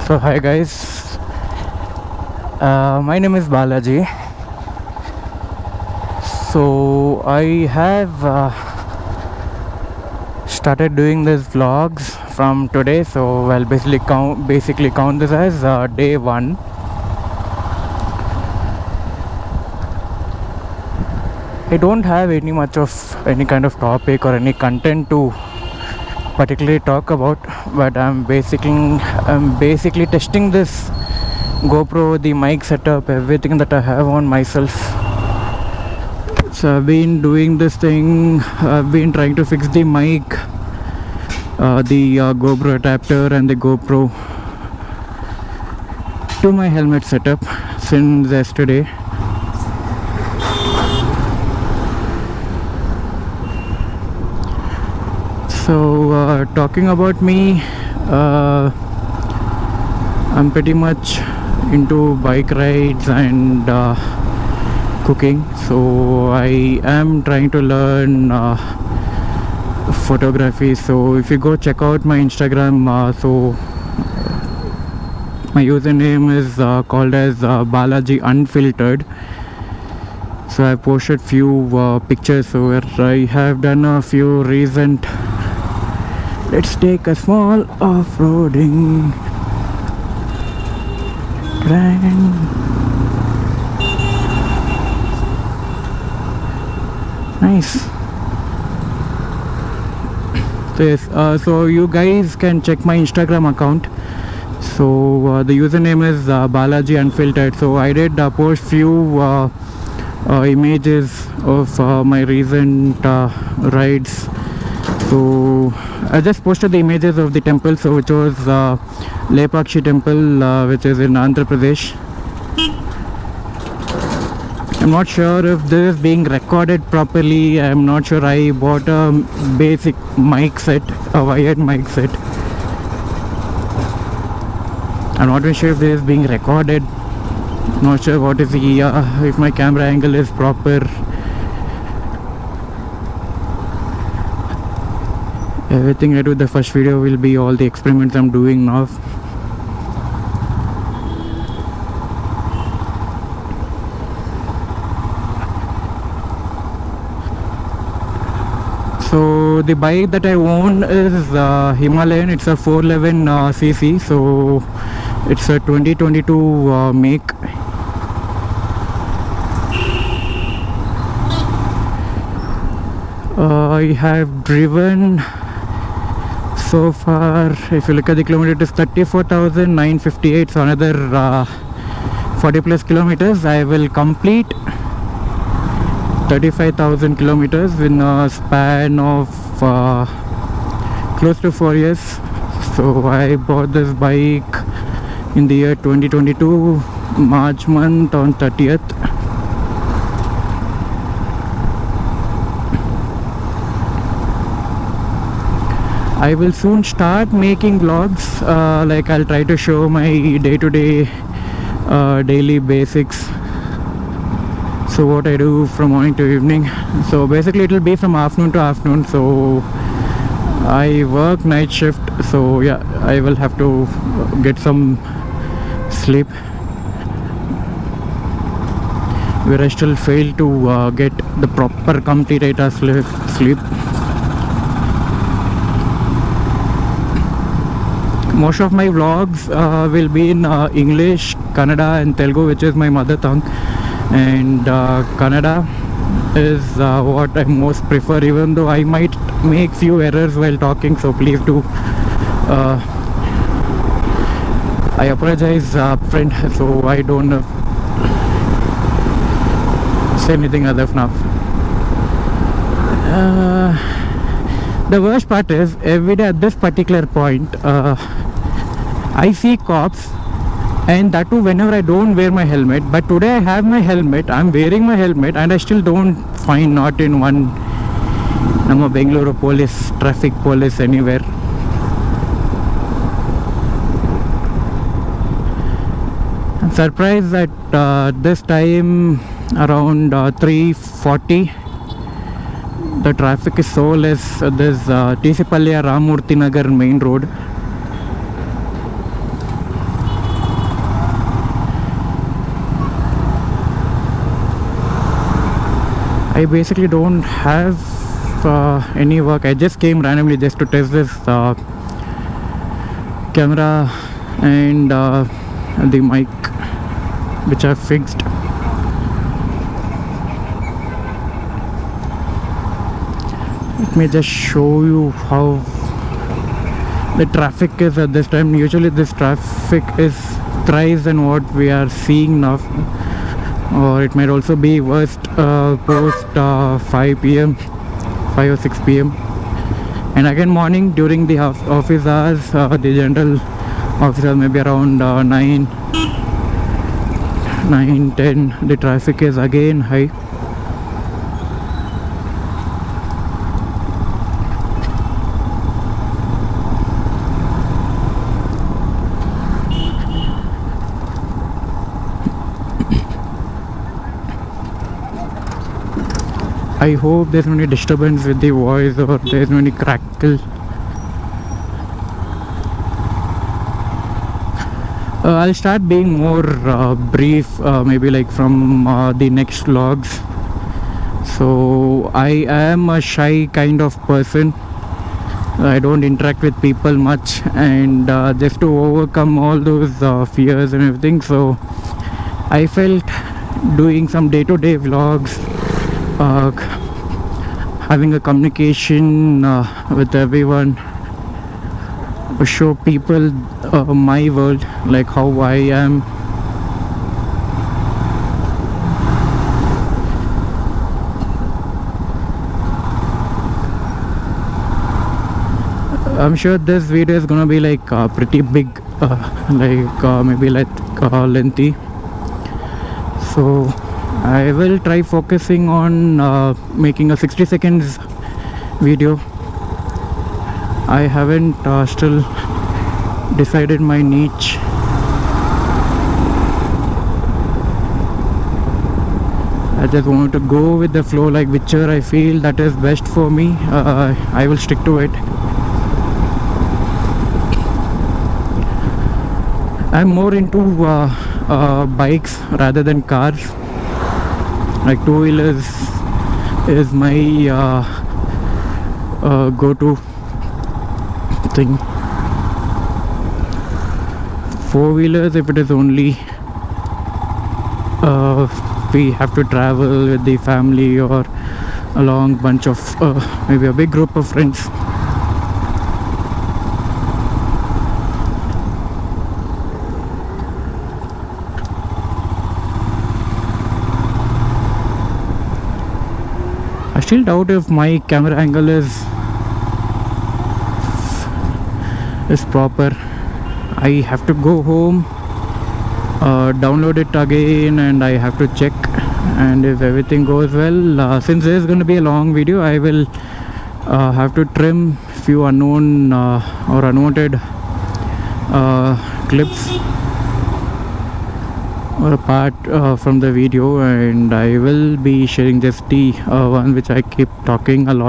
So hi guys, my name is Balaji. So I have started doing this vlogs from today. So I'll basically count this as day one. I don't have any kind of topic or any content to particularly talk about, but I'm basically testing this GoPro, the mic setup, everything that I have on myself. So I've been doing this thing. I've been trying to fix the mic, the GoPro adapter and the GoPro to my helmet setup since yesterday. So talking about me, I'm pretty much into bike rides and cooking. So I am trying to learn photography. So if you go check out my Instagram, so my username is called as Balaji Unfiltered. So I posted few pictures. So where I have done a few recent. Let's take a small off-roading ride. Nice. So yes, so you guys can check my Instagram account. So the username is Balaji Unfiltered. So I did post few images of my recent rides. So I just posted the images of the temple, so which was Lepakshi temple, which is in Andhra Pradesh. I'm not sure if this is being recorded properly. I'm not sure. I bought a basic mic set, a wired mic set. I'm not even sure if this is being recorded. Not sure what is the if my camera angle is proper. Everything I do the first video will be all the experiments I'm doing now. So the bike that I own is Himalayan. It's a 411cc. So it's a 2022 make. I have driven so far, if you look at the kilometer, it is 34,958. So another 40 plus kilometers. I will complete 35,000 kilometers in a span of close to 4 years. So I bought this bike in the year 2022 March month on 30th. I will soon start making vlogs, like I'll try to show my day-to-day daily basics. So what I do from morning to evening. So basically it will be from afternoon to afternoon. So I work night shift, so yeah, I will have to get some sleep, where I still fail to get the proper complete 8 hours sleep. Most of my vlogs will be in English, Kannada and Telugu, which is my mother tongue. And Kannada is what I most prefer, even though I might make few errors while talking. So please do. I apologize, friend, so I don't say anything other now. The worst part is, every day at this particular point, I see cops, and that too whenever I don't wear my helmet. But today I have my helmet, I'm wearing my helmet, and I still don't find not in one Nama Bengaluru police, traffic police anywhere. I'm surprised that this time around 3:40 the traffic is so less. There's TC Palya Ramurthy Nagar main road. I basically don't have any work. I just came randomly just to test this camera and the mic which I fixed. Let me just show you how the traffic is at this time. Usually this traffic is thrice than what we are seeing now, or it might also be worst post 5 p.m. 5 or 6 p.m. and again morning during the office hours. The general office hours maybe around 9-10. The traffic is again high. I hope there's no any disturbance with the voice or there's no any crackle. I'll start being more brief, maybe like from the next vlogs. So I am a shy kind of person. I don't interact with people much, and just to overcome all those fears and everything, so I felt doing some day-to-day vlogs, having a communication with everyone, show people my world, like how I am. I'm sure this video is gonna be like pretty big, maybe like lengthy, so I will try focusing on making a 60 seconds video. I haven't still decided my niche. I just want to go with the flow, like whichever I feel that is best for me, I will stick to it. I'm more into bikes rather than cars. Like two-wheelers is my go-to thing. Four-wheelers, if it is only we have to travel with the family or a long bunch of maybe a big group of friends. I still doubt if my camera angle is proper. I have to go home, download it again, and I have to check. And if everything goes well, since this is going to be a long video, I will have to trim few unknown or unwanted clips or a part from the video, and I will be sharing just the one which I keep talking a lot.